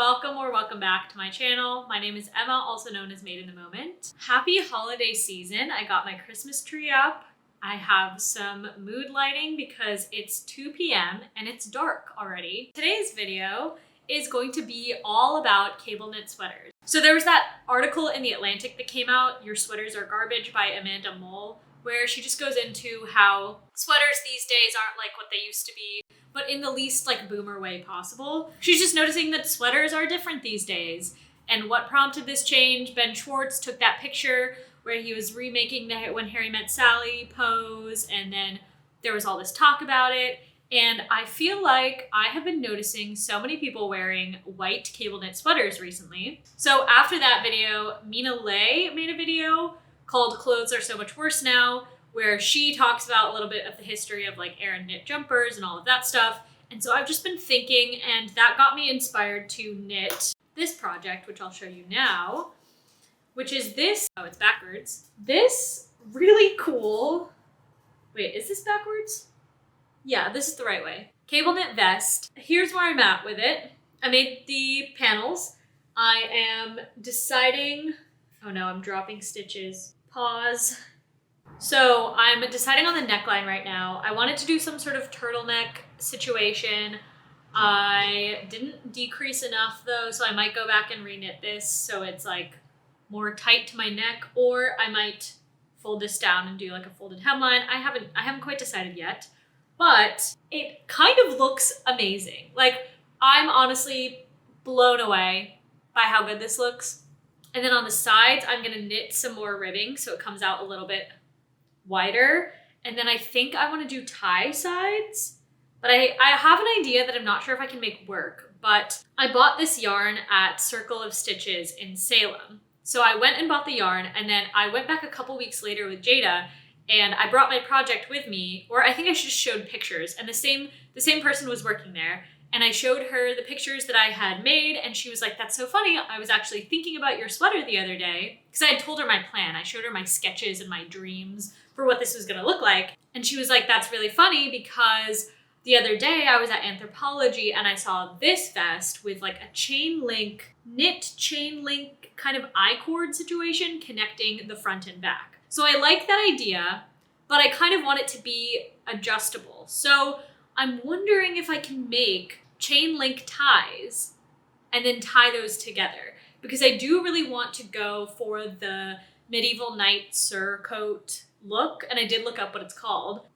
welcome or welcome back to my channel. My name is Emma, also known as Made in the Moment. Happy holiday season. I got my Christmas tree up. I have some mood lighting because it's 2 p.m. and it's dark already. Today's video is going to be all about cable knit sweaters. So there was that article in The Atlantic that came out, Your Sweaters Are Garbage by Amanda Mole, where she just goes into how sweaters these days aren't like what they used to be, but in the least like boomer way possible. She's just noticing that sweaters are different these days. And what prompted this change? Ben Schwartz took that picture where he was remaking the When Harry Met Sally pose, and then there was all this talk about it. And I feel like I have been noticing so many people wearing white cable knit sweaters recently. So after that video, Mina Lay made a video called Clothes Are So Much Worse Now, where she talks about a little bit of the history of like Aran knit jumpers and all of that stuff. And so I've just been thinking, and that got me inspired to knit this project, which I'll show you now, which is this, oh, it's backwards. This really cool, wait, is this backwards? Yeah, this is the right way. Cable knit vest. Here's where I'm at with it. I made the panels. I am deciding, oh no, I'm dropping stitches. Pause. So I'm deciding on the neckline right now. I wanted to do some sort of turtleneck situation. I didn't decrease enough though, so I might go back and reknit this so it's like more tight to my neck, or I might fold this down and do like a folded hemline. I haven't quite decided yet, but it kind of looks amazing. Like, I'm honestly blown away by how good this looks. And then on the sides, I'm gonna knit some more ribbing so it comes out a little bit wider. And then I think I wanna do tie sides, but I have an idea that I'm not sure if I can make work, but I bought this yarn at Circle of Stitches in Salem. So I went and bought the yarn, and then I went back a couple weeks later with Jada, and I brought my project with me, or I think I just showed pictures, and the same person was working there. And I showed her the pictures that I had made, and she was like, that's so funny. I was actually thinking about your sweater the other day, because I had told her my plan. I showed her my sketches and my dreams for what this was gonna look like. And she was like, that's really funny, because the other day I was at Anthropology and I saw this vest with like a knit chain link kind of I-cord situation connecting the front and back. So I like that idea, but I kind of want it to be adjustable. So I'm wondering if I can make chain link ties and then tie those together, because I do really want to go for the medieval knight surcoat look, and I did look up what it's called,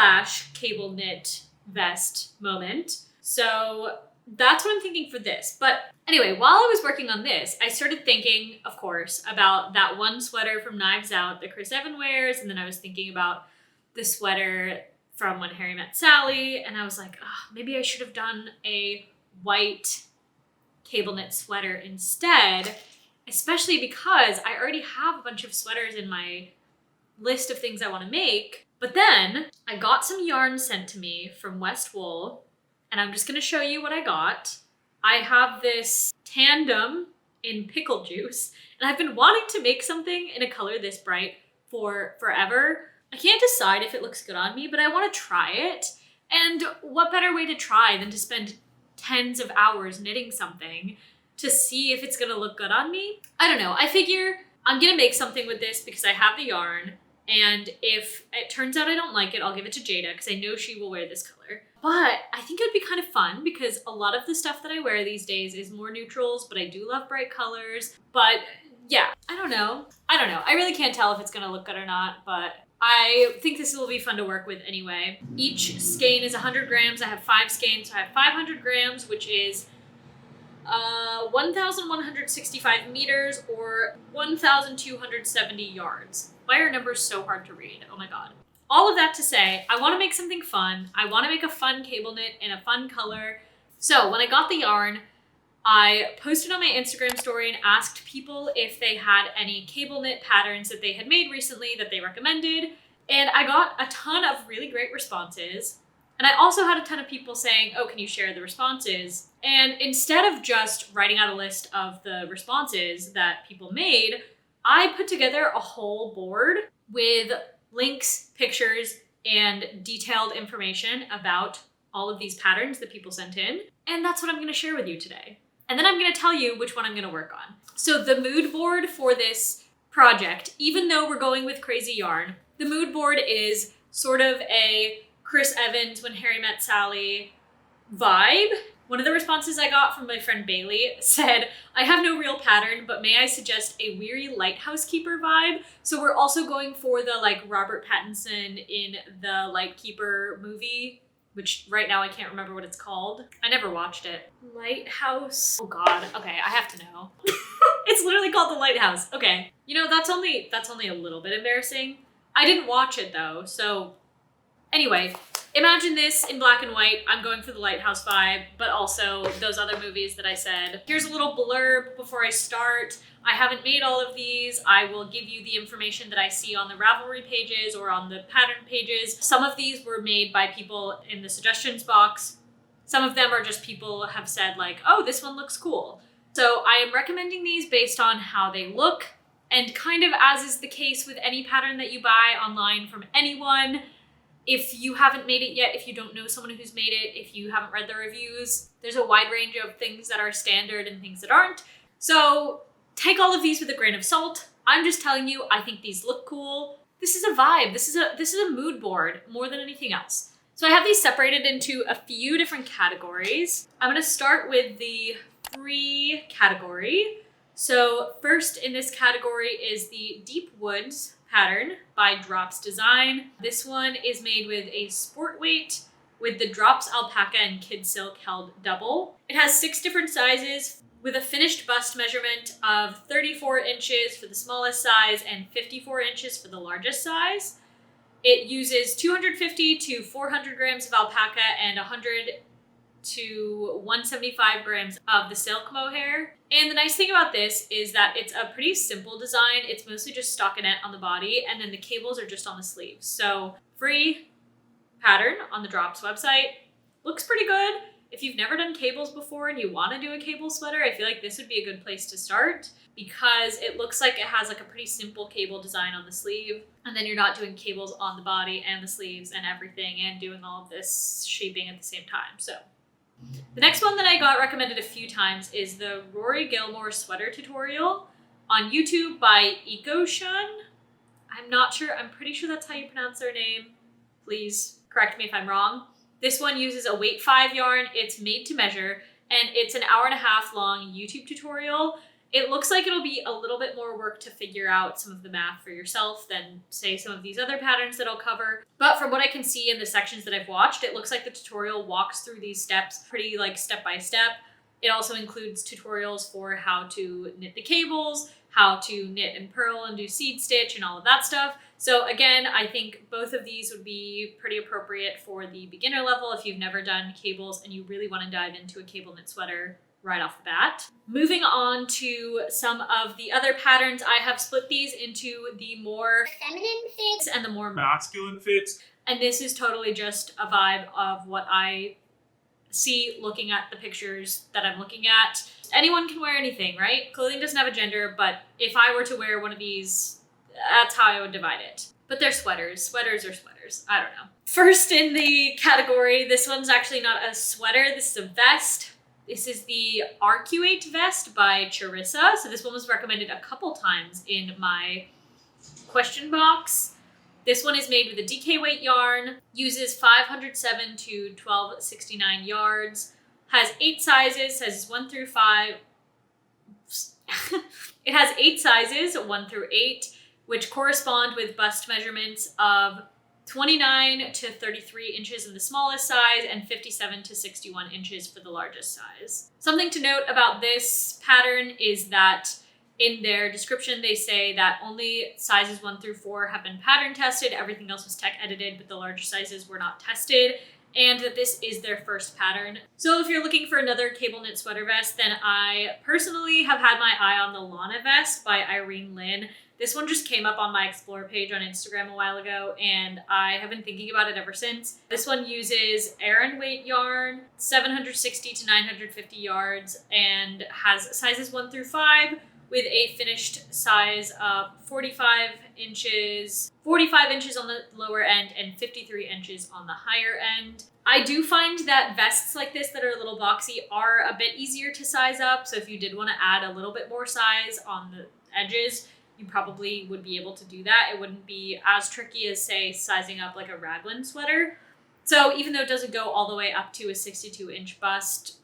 / cable knit vest moment. So that's what I'm thinking for this. But anyway, while I was working on this, I started thinking, of course, about that one sweater from Knives Out that Chris Evan wears, and then I was thinking about the sweater from When Harry Met Sally, and I was like, oh, maybe I should have done a white cable knit sweater instead, especially because I already have a bunch of sweaters in my list of things I want to make. But then I got some yarn sent to me from West Wool, and I'm just going to show you what I got. I have this tandem in pickle juice, and I've been wanting to make something in a color this bright for forever. I can't decide if it looks good on me, but I want to try it. And what better way to try than to spend tens of hours knitting something to see if it's gonna look good on me? I don't know. I figure I'm gonna make something with this because I have the yarn, and if it turns out I don't like it, I'll give it to Jada because I know she will wear this color. But I think it would be kind of fun because a lot of the stuff that I wear these days is more neutrals, but I do love bright colors. But yeah, I don't know. I really can't tell if it's gonna look good or not, but I think this will be fun to work with anyway. Each skein is 100 grams. I have 5 skeins, so I have 500 grams, which is 1,165 meters or 1,270 yards. Why are numbers so hard to read? Oh my God. All of that to say, I want to make something fun. I want to make a fun cable knit in a fun color. So when I got the yarn, I posted on my Instagram story and asked people if they had any cable knit patterns that they had made recently that they recommended. And I got a ton of really great responses. And I also had a ton of people saying, oh, can you share the responses? And instead of just writing out a list of the responses that people made, I put together a whole board with links, pictures, and detailed information about all of these patterns that people sent in. And that's what I'm going to share with you today. and then I'm gonna tell you which one I'm gonna work on. So the mood board for this project, even though we're going with crazy yarn, the mood board is sort of a Chris Evans When Harry Met Sally vibe. One of the responses I got from my friend Bailey said, I have no real pattern, but may I suggest a weary lighthouse keeper vibe? So we're also going for the like Robert Pattinson in the Lightkeeper movie, which right now I can't remember what it's called. I never watched it. Lighthouse. Oh God. Okay, I have to know. It's literally called The Lighthouse. Okay. You know, that's only a little bit embarrassing. I didn't watch it though, so anyway, imagine this in black and white. I'm going for the Lighthouse vibe, but also those other movies that I said. Here's a little blurb before I start. I haven't made all of these. I will give you the information that I see on the Ravelry pages or on the pattern pages. Some of these were made by people in the suggestions box. Some of them are just people have said like, oh, this one looks cool. So I am recommending these based on how they look, and kind of as is the case with any pattern that you buy online from anyone, if you haven't made it yet, if you don't know someone who's made it, if you haven't read the reviews, there's a wide range of things that are standard and things that aren't. So take all of these with a grain of salt. I'm just telling you, I think these look cool. This is a vibe. This is a mood board more than anything else. So I have these separated into a few different categories. I'm gonna start with the free category. So first in this category is the Deep Woods pattern by Drops Design. This one is made with a sport weight with the Drops alpaca and kid silk held double. It has 6 different sizes with a finished bust measurement of 34 inches for the smallest size and 54 inches for the largest size. It uses 250 to 400 grams of alpaca and 100 to 175 grams of the silk mohair. And the nice thing about this is that it's a pretty simple design. It's mostly just stockinette on the body, and then the cables are just on the sleeves. So free pattern on the Drops website. Looks pretty good. If you've never done cables before and you want to do a cable sweater, I feel like this would be a good place to start because it looks like it has like a pretty simple cable design on the sleeve. And then you're not doing cables on the body and the sleeves and everything and doing all of this shaping at the same time. So the next one that I got recommended a few times is the Rory Gilmore sweater tutorial on YouTube by EcoShun. I'm not sure. I'm pretty sure that's how you pronounce their name. Please correct me if I'm wrong. This one uses a weight 5 yarn. It's made to measure, and it's an hour-and-a-half long YouTube tutorial. It looks like it'll be a little bit more work to figure out some of the math for yourself than, say, some of these other patterns that I'll cover. But from what I can see in the sections that I've watched, it looks like the tutorial walks through these steps pretty like step by step. It also includes tutorials for how to knit the cables, how to knit and purl and do seed stitch and all of that stuff. So again, I think both of these would be pretty appropriate for the beginner level if you've never done cables and you really want to dive into a cable knit sweater right off the bat. Moving on to some of the other patterns, I have split these into the more feminine fits and the more masculine fits. And this is totally just a vibe of what I see looking at the pictures that I'm looking at. Anyone can wear anything, right? Clothing doesn't have a gender, but if I were to wear one of these, that's how I would divide it. But they're sweaters. Sweaters are sweaters. I don't know. First in the category, this one's actually not a sweater. This is a vest. This is the Arcuate vest by Charissa. So this one was recommended a couple times in my question box. This one is made with a DK weight yarn, uses 507 to 1269 yards, has 8 sizes, sizes 1 through 5. It has 8 sizes, 1 through 8, which correspond with bust measurements of 29 to 33 inches in the smallest size and 57 to 61 inches for the largest size. Something to note about this pattern is that in their description, they say that only sizes 1 through 4 have been pattern tested. Everything else was tech edited, but the larger sizes were not tested, and that this is their first pattern. So if you're looking for another cable knit sweater vest, then I personally have had my eye on the Lana vest by Irene. This one just came up on my Explore page on Instagram a while ago, and I have been thinking about it ever since. This one uses Aran weight yarn, 760 to 950 yards, and has sizes 1 through 5, with a finished size of 45 inches on the lower end and 53 inches on the higher end. I do find that vests like this that are a little boxy are a bit easier to size up. So if you did want to add a little bit more size on the edges, you probably would be able to do that. It wouldn't be as tricky as, say, sizing up like a raglan sweater. So even though it doesn't go all the way up to a 62-inch bust,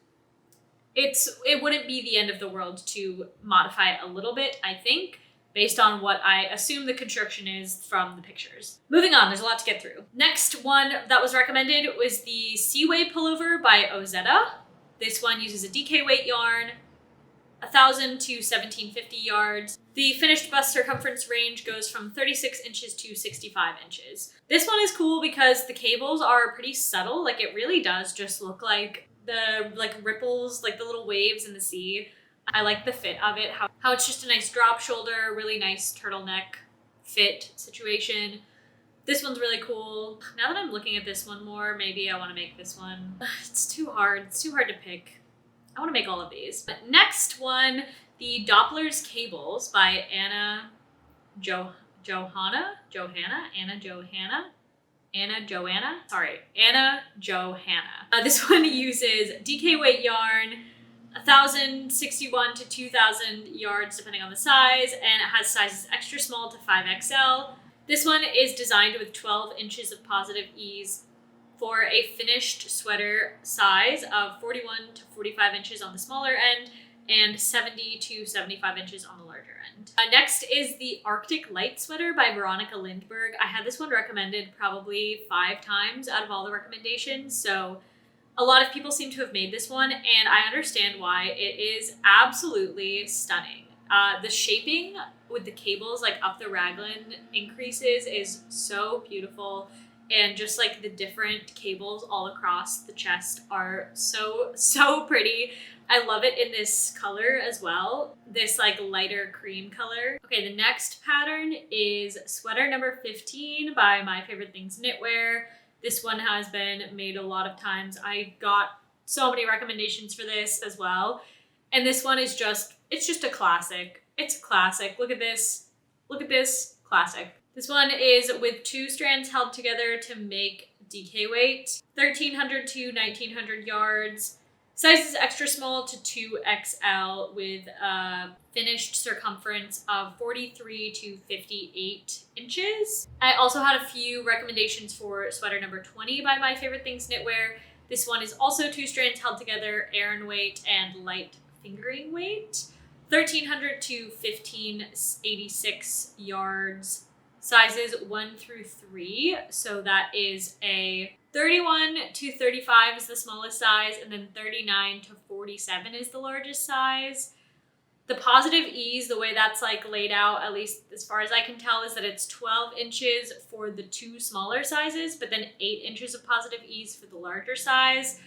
it wouldn't be the end of the world to modify it a little bit, I think, based on what I assume the construction is from the pictures. Moving on, there's a lot to get through. Next one that was recommended was the Seaway Pullover by Ozetta. This one uses a DK weight yarn, 1,000 to 1,750 yards. The finished bust circumference range goes from 36 inches to 65 inches. This one is cool because the cables are pretty subtle. Like, it really does just look like the ripples, like the little waves in the sea. I like the fit of it, how it's just a nice drop shoulder, really nice turtleneck fit situation. This one's really cool. Now that I'm looking at this one more, maybe I want to make this one. It's too hard. It's too hard to pick. I want to make all of these. But next one, the Dopplers cables by Johanna. This one uses DK weight yarn, 1,061 to 2,000 yards depending on the size, and it has sizes extra small to 5XL. This one is designed with 12 inches of positive ease for a finished sweater size of 41 to 45 inches on the smaller end and 70 to 75 inches on the larger end. Next is the Arctic Light sweater by Veronika Lindberg. I had this one recommended probably 5 times out of all the recommendations, so a lot of people seem to have made this one, and I understand why. It is absolutely stunning. The shaping with the cables like up the raglan increases is so beautiful, and just like the different cables all across the chest are so pretty. I love it in this color as well, this like lighter cream color. Okay, the next pattern is sweater number 15 by My Favorite Things Knitwear. This one has been made a lot of times. I got so many recommendations for this as well. And this one is it's just a classic. It's a classic. Look at this. Look at this. Classic. This one is with 2 strands held together to make DK weight, 1,300 to 1,900 yards. Size is extra small to 2XL with a finished circumference of 43 to 58 inches. I also had a few recommendations for sweater number 20 by My Favorite Things Knitwear. This one is also 2 strands held together, Aran weight and light fingering weight, 1,300 to 1,586 yards. Sizes 1 through 3, so that is a 31 to 35 is the smallest size, and then 39 to 47 is the largest size. The positive ease, the way that's like laid out, at least as far as I can tell, is that it's 12 inches for the 2 smaller sizes, but then 8 inches of positive ease for the larger size.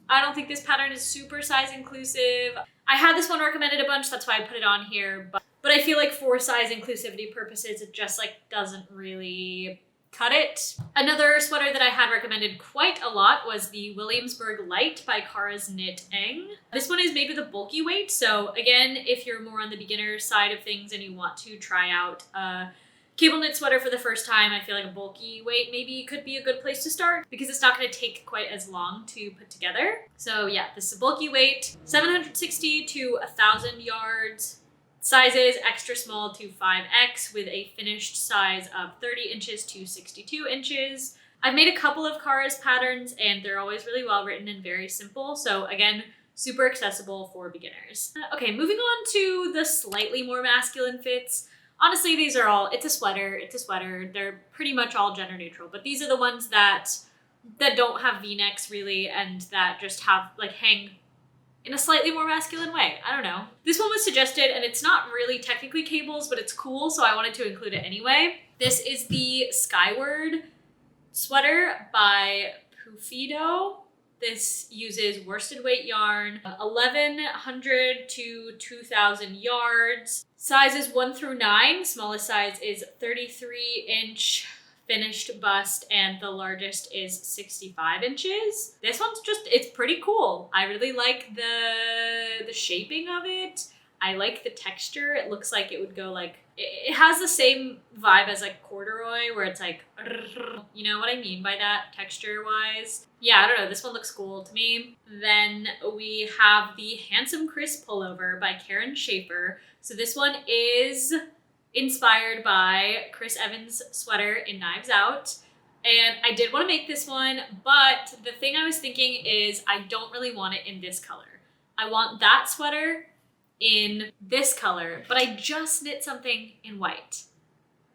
I don't think this pattern is super size inclusive. I had this one recommended a bunch, that's why I put it on here, but I feel like for size inclusivity purposes, it just like doesn't really cut it. Another sweater that I had recommended quite a lot was the Williamsburg Lite by Karaskniteng. This one is made with a bulky weight, so again, if you're more on the beginner side of things and you want to try out a cable knit sweater for the first time, I feel like a bulky weight maybe could be a good place to start because it's not going to take quite as long to put together. So yeah, this is a bulky weight, 760 to 1,000 yards. Sizes extra small to 5X with a finished size of 30 inches to 62 inches. I've made a couple of Kara's patterns and they're always really well written and very simple. So again, super accessible for beginners. Okay, moving on to the slightly more masculine fits. Honestly, these are all, it's a sweater. They're pretty much all gender neutral, but these are the ones that don't have V-necks really and that just have like hang in a slightly more masculine way. I don't know. This one was suggested and it's not really technically cables, but it's cool, so I wanted to include it anyway. This is the Skyward sweater by Pufido. This uses worsted weight yarn, 1,100 to 2,000 yards. Sizes 1 through 9. Smallest size is 33-inch finished bust, and the largest is 65 inches. This one's it's pretty cool. I really like the shaping of it. I like the texture. It looks like it would go like, it has the same vibe as like corduroy where it's like, you know what I mean by that texture wise? Yeah, I don't know. This one looks cool to me. Then we have the Handsome Chris Pullover by Caryn Shaffer. So this one is inspired by Chris Evans' sweater in Knives Out. And I did want to make this one, but the thing I was thinking is I don't really want it in this color. I want that sweater in this color, but I just knit something in white.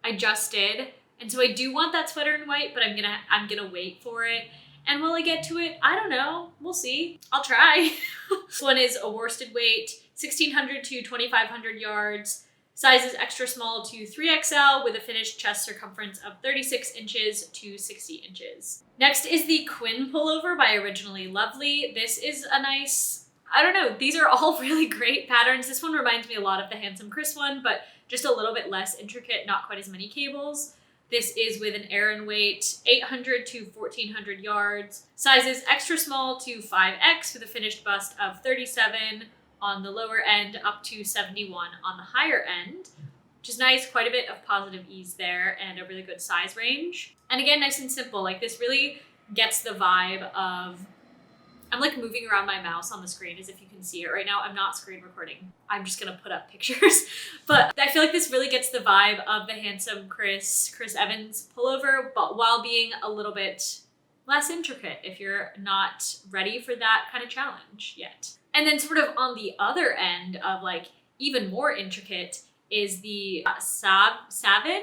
I just did. And so I do want that sweater in white, but I'm gonna wait for it. And will I get to it? I don't know. We'll see. I'll try. This one is a worsted weight, 1,600 to 2,500 yards. Sizes extra small to 3XL with a finished chest circumference of 36 inches to 60 inches. Next is the Quinn Pullover by Originally Lovely. This is a nice, I don't know, these are all really great patterns. This one reminds me a lot of the Handsome Chris one, but just a little bit less intricate, not quite as many cables. This is with an Aran weight, 800 to 1,400 yards. Sizes extra small to 5X with a finished bust of 37 on the lower end up to 71 on the higher end, which is nice. Quite a bit of positive ease there and a really good size range. And again, nice and simple. Like this really gets the vibe of, I'm like moving around my mouse on the screen as if you can see it right now. I'm not screen recording. I'm just gonna put up pictures. But I feel like this really gets the vibe of the Handsome Chris Evans pullover, but while being a little bit less intricate if you're not ready for that kind of challenge yet. And then sort of on the other end of like even more intricate is the Savin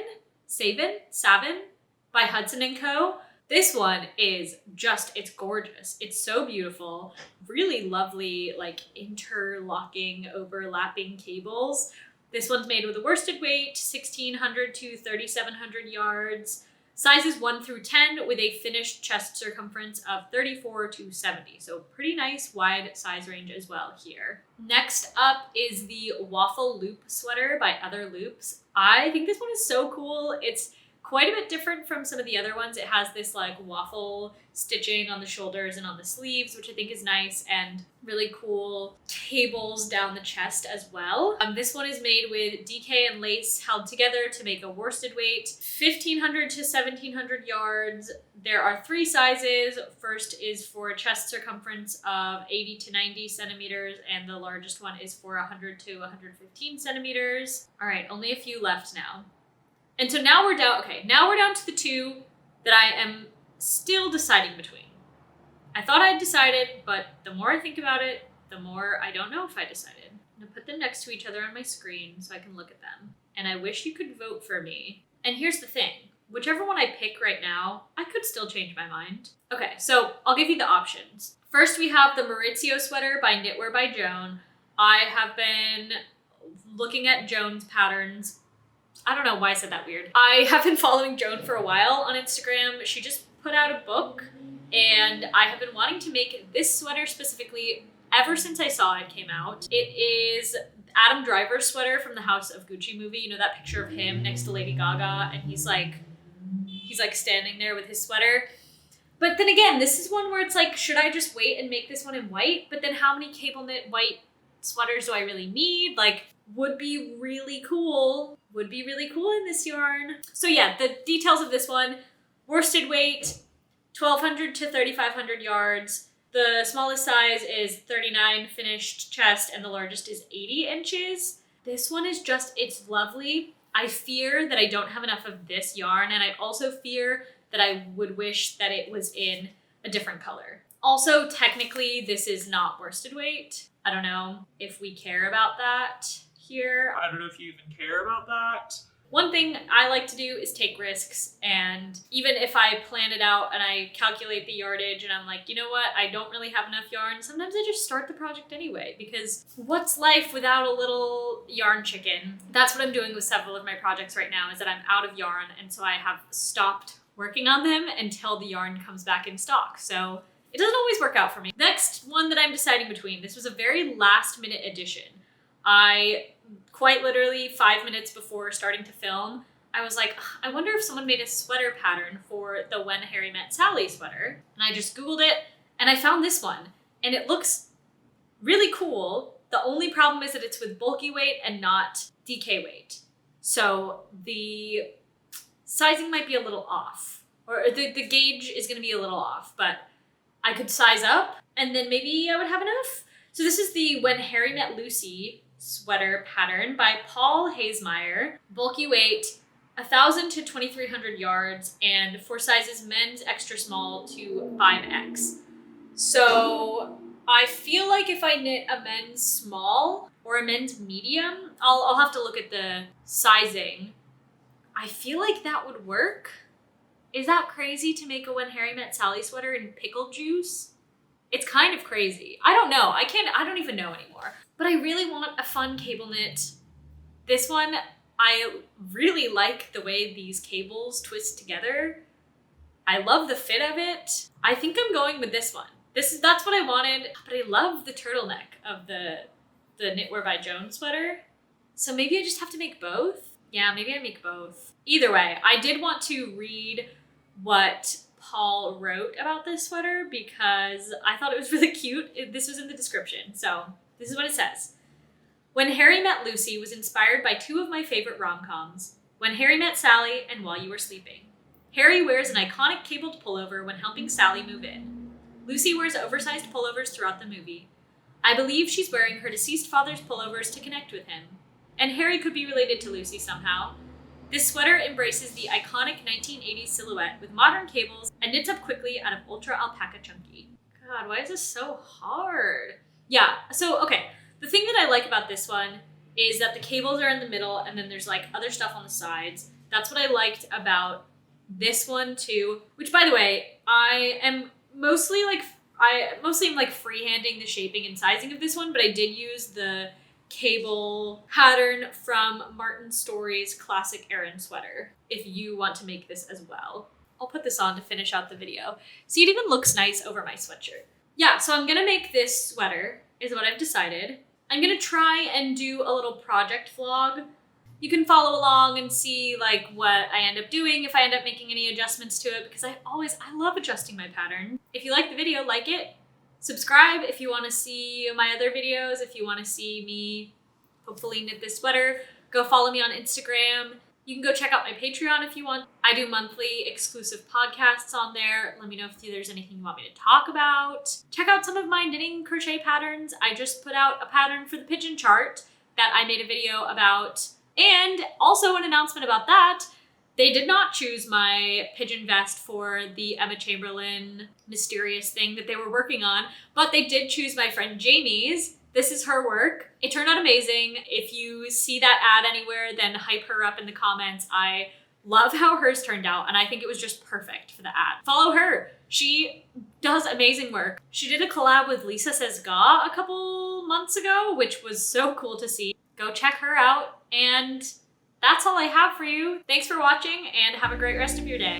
by Hudson & Co. This one is just, it's gorgeous. It's so beautiful. Really lovely, like interlocking, overlapping cables. This one's made with a worsted weight, 1,600 to 3,700 yards. Sizes 1 through 10 with a finished chest circumference of 34 to 70. So pretty nice wide size range as well here. Next up is the Waffle Loop sweater by Other Loops. I think this one is so cool. It's quite a bit different from some of the other ones. It has this like waffle stitching on the shoulders and on the sleeves, which I think is nice, and really cool cables down the chest as well. This one is made with DK and lace held together to make a worsted weight, 1,500 to 1,700 yards. There are 3 sizes. First is for a chest circumference of 80 to 90 centimeters, and the largest one is for 100 to 115 centimeters. All right, only a few left now. And so now we're down, now we're down to the 2 that I am still deciding between. I thought I'd decided, but the more I think about it, the more I don't know if I decided. I'm gonna put them next to each other on my screen so I can look at them. And I wish you could vote for me. And here's the thing, whichever one I pick right now, I could still change my mind. Okay, so I'll give you the options. First, we have the Maurizio sweater by Knitwear by Joan. I have been looking at Joan's patterns. I don't know why I said that weird. I have been following Joan for a while on Instagram. She just put out a book, and I have been wanting to make this sweater specifically ever since I saw it came out. It is Adam Driver's sweater from the House of Gucci movie. You know that picture of him next to Lady Gaga, and he's like standing there with his sweater. But then again, this is one where it's like, should I just wait and make this one in white? But then how many cable knit white sweaters do I really need? Like, would be really cool in this yarn. So yeah, the details of this one: worsted weight, 1,200 to 3,500 yards. The smallest size is 39 finished chest, and the largest is 80 inches. This one is just, it's lovely. I fear that I don't have enough of this yarn, and I also fear that I would wish that it was in a different color. Also, technically, this is not worsted weight. I don't know if we care about that here. I don't know if you even care about that. One thing I like to do is take risks, and even if I plan it out and I calculate the yardage and I'm like, you know what, I don't really have enough yarn, sometimes I just start the project anyway, because what's life without a little yarn chicken? That's what I'm doing with several of my projects right now, is that I'm out of yarn, and so I have stopped working on them until the yarn comes back in stock. So it doesn't always work out for me. Next one that I'm deciding between, this was a very last minute addition. I quite literally 5 minutes before starting to film, I was like, I wonder if someone made a sweater pattern for the When Harry Met Sally sweater. And I just Googled it and I found this one, and it looks really cool. The The only problem is that it's with bulky weight and not DK weight. So the sizing might be a little off, or the gauge is gonna be a little off, but I could size up and then maybe I would have enough. So this is the When Harry Met Lucy sweater pattern by Paul Hazemeyer. Bulky weight, 1,000 to 2,300 yards, and for sizes men's extra small to 5X. So I feel like if I knit a men's small or a men's medium, I'll have to look at the sizing. I feel like that would work. Is that crazy to make a When Harry Met Sally sweater in pickle juice? It's kind of crazy. I don't know. I don't even know anymore. But I really want a fun cable knit. This one, I really like the way these cables twist together. I love the fit of it. I think I'm going with this one. That's what I wanted, but I love the turtleneck of the Knitwear by Joan sweater. So maybe I just have to make both? Yeah, maybe I make both. Either way, I did want to read what Paul wrote about this sweater because I thought it was really cute. This was in the description, so this is what it says. When Harry Met Lucy was inspired by two of my favorite rom-coms, When Harry Met Sally and While You Were Sleeping. Harry wears an iconic cabled pullover when helping Sally move in. Lucy wears oversized pullovers throughout the movie. I believe she's wearing her deceased father's pullovers to connect with him. And Harry could be related to Lucy somehow. This sweater embraces the iconic 1980s silhouette with modern cables and knits up quickly out of ultra alpaca chunky. God, why is this so hard? Yeah, so okay. The thing that I like about this one is that the cables are in the middle and then there's like other stuff on the sides. That's what I liked about this one too, which by the way, I mostly am freehanding the shaping and sizing of this one, but I did use the cable pattern from Martin Story's classic Aran sweater if you want to make this as well. I'll put this on to finish out the video. See, it even looks nice over my sweatshirt. Yeah, so I'm gonna make this sweater is what I've decided. I'm gonna try and do a little project vlog. You can follow along and see like what I end up doing, if I end up making any adjustments to it, because I love adjusting my pattern. If you like the video, like it. Subscribe if you want to see my other videos, if you want to see me hopefully knit this sweater. Go follow me on Instagram. You can go check out my Patreon if you want. I do monthly exclusive podcasts on there. Let me know if there's anything you want me to talk about. Check out some of my knitting crochet patterns. I just put out a pattern for the pigeon chart that I made a video about. And also an announcement about that. They did not choose my pigeon vest for the Emma Chamberlain mysterious thing that they were working on, but they did choose my friend Jamie's. This is her work. It turned out amazing. If you see that ad anywhere, then hype her up in the comments. I love how hers turned out, and I think it was just perfect for the ad. Follow her. She does amazing work. She did a collab with Lisa Says Ga a couple months ago, which was so cool to see. Go check her out, and that's all I have for you. Thanks for watching and have a great rest of your day.